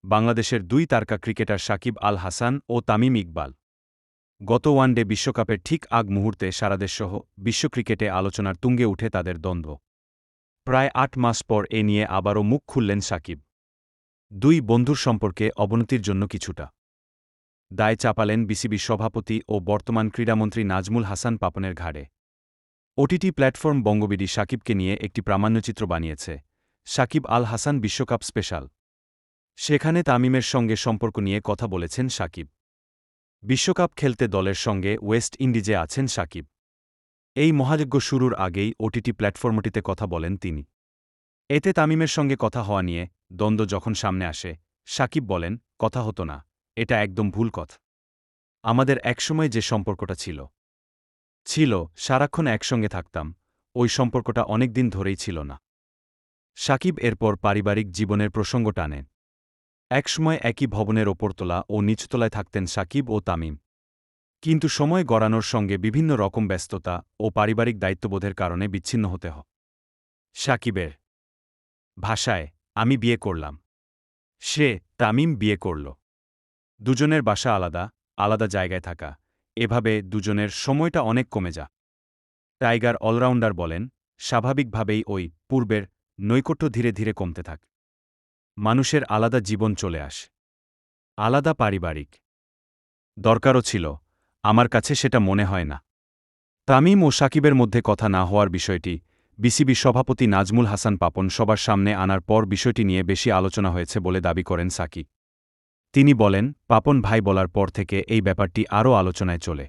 বাংলাদেশের দুই তারকা ক্রিকেটার সাকিব আল হাসান ও তামিম ইকবাল। গত ওয়ানডে বিশ্বকাপের ঠিক আগ মুহূর্তে সারাদেশসহ বিশ্ব ক্রিকেটে আলোচনার তুঙ্গে উঠে তাদের দ্বন্দ্ব। প্রায় ৮ মাস পর এ নিয়ে আবারও মুখ খুললেন সাকিব। দুই বন্ধুর সম্পর্কে অবনতির জন্য কিছুটা দায় চাপালেন বিসিবি সভাপতি ও বর্তমান ক্রীড়ামন্ত্রী নাজমুল হাসান পাপনের ঘাড়ে। ওটিটি প্ল্যাটফর্ম বঙ্গবিডি সাকিবকে নিয়ে একটি প্রামাণ্যচিত্র বানিয়েছে, সাকিব আল হাসান বিশ্বকাপ স্পেশাল। সেখানে তামিমের সঙ্গে সম্পর্ক নিয়ে কথা বলেছেন সাকিব। বিশ্বকাপ খেলতে দলের সঙ্গে ওয়েস্ট ইন্ডিজে আছেন সাকিব। এই মহাযজ্ঞ শুরুর আগেই ওটিটি প্ল্যাটফর্মটিতে কথা বলেন তিনি। এতে তামিমের সঙ্গে কথা হওয়া নিয়ে দ্বন্দ্ব যখন সামনে আসে, সাকিব বলেন, কথা হতো না, এটা একদম ভুল কথা। আমাদের একসময় যে সম্পর্কটা ছিল সারাক্ষণ একসঙ্গে থাকতাম, ওই সম্পর্কটা অনেকদিন ধরেই ছিল না। সাকিব এরপর পারিবারিক জীবনের প্রসঙ্গ টানেন। একসময় একই ভবনের ওপরতলা ও নিচতলায় থাকতেন সাকিব ও তামিম। কিন্তু সময় গড়ানোর সঙ্গে বিভিন্ন রকম ব্যস্ততা ও পারিবারিক দায়িত্ববোধের কারণে বিচ্ছিন্ন হতে হয়। সাকিবের ভাষায়, আমি বিয়ে করলাম, তামিম বিয়ে করল। দুজনের বাসা আলাদা, আলাদা জায়গায় থাকা, এভাবে দুজনের সময়টা অনেক কমে যা। টাইগার অলরাউন্ডার বলেন, স্বাভাবিকভাবেই ওই পূর্বের নৈকট্য ধীরে ধীরে কমতে থাকে। মানুষের আলাদা জীবন চলে আসে, আলাদা পারিবারিক দরকারও ছিল, আমার কাছে সেটা মনে হয় না। তামিম ও সাকিবের মধ্যে কথা না হওয়ার বিষয়টি বিসিবি সভাপতি নাজমুল হাসান পাপন সবার সামনে আনার পর বিষয়টি নিয়ে বেশি আলোচনা হয়েছে বলে দাবি করেন সাকিব। তিনি বলেন, পাপন ভাই বলার পর থেকে এই ব্যাপারটি আরও আলোচনায় চলে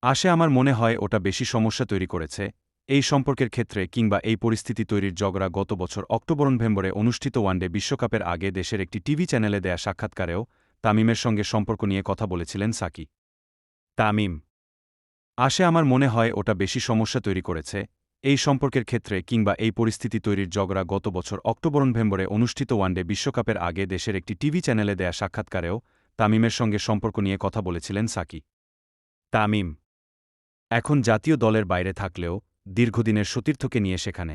আসে। আমার মনে হয় ওটা বেশি সমস্যা তৈরি করেছে এই সম্পর্কের ক্ষেত্রে, কিংবা এই পরিস্থিতি তৈরির ঝগড়া গত বছর অক্টোবর-নভেম্বরে অনুষ্ঠিত ওয়ানডে বিশ্বকাপের আগে দেশের একটি টিভি চ্যানেলে দেয়া সাক্ষাৎকারেও তামিমের সঙ্গে সম্পর্ক নিয়ে কথা বলেছিলেন সাকিব। তামিম আমার মনে হয় ওটা বেশি সমস্যা তৈরি করেছে এই সম্পর্কের ক্ষেত্রে, কিংবা এই পরিস্থিতি তৈরির ঝগড়া গত বছর অক্টোবর-নভেম্বরে অনুষ্ঠিত ওয়ানডে বিশ্বকাপের আগে দেশের একটি টিভি চ্যানেলে দেয়া সাক্ষাৎকারেও তামিমের সঙ্গে সম্পর্ক নিয়ে কথা বলেছিলেন সাকিব। তামিম এখন জাতীয় দলের বাইরে থাকলেও দীর্ঘদিনের সতীর্থকে নিয়ে সেখানে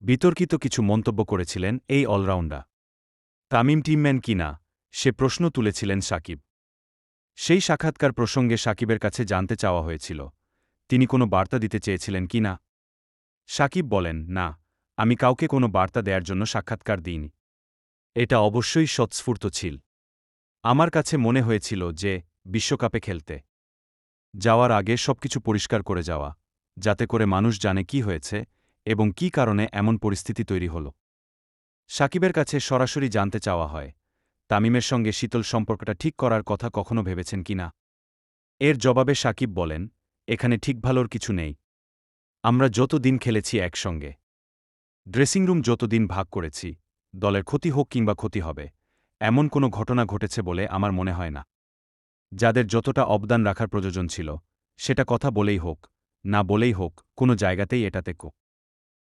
বিতর্কিত কিছু মন্তব্য করেছিলেন এই অলরাউন্ডার। তামিম টিমম্যান কিনা সে প্রশ্ন তুলেছিলেন সাকিব। সেই সাক্ষাৎকার প্রসঙ্গে সাকিবের কাছে জানতে চাওয়া হয়েছিল, তিনি কোনো বার্তা দিতে চেয়েছিলেন কি না। সাকিব বলেন, না, আমি কাউকে কোনো বার্তা দেয়ার জন্য সাক্ষাৎকার দিইনি। এটা অবশ্যই স্বতঃস্ফূর্ত ছিল। আমার কাছে মনে হয়েছিল যে বিশ্বকাপে খেলতে যাওয়ার আগে সবকিছু পরিষ্কার করে যাওয়া, যাতে করে মানুষ জানে কি হয়েছে এবং কী কারণে এমন পরিস্থিতি তৈরি হল। সাকিবের কাছে সরাসরি জানতে চাওয়া হয়, তামিমের সঙ্গে শীতল সম্পর্কটা ঠিক করার কথা কখনো ভেবেছেন কিনা। এর জবাবে সাকিব বলেন, এখানে ঠিক ভালোর কিছু নেই। আমরা যত দিন খেলেছি একসঙ্গে, ড্রেসিংরুম যতদিন ভাগ করেছি, দলের ক্ষতি হোক কিংবা ক্ষতি হবে, এমন কোনো ঘটনা ঘটেছে বলে আমার মনে হয় না। যাদের যতটা অবদান রাখার প্রয়োজন ছিল, সেটা কথা বলেই হোক, না বলেই হোক, কোনো জায়গাতেই এটাতে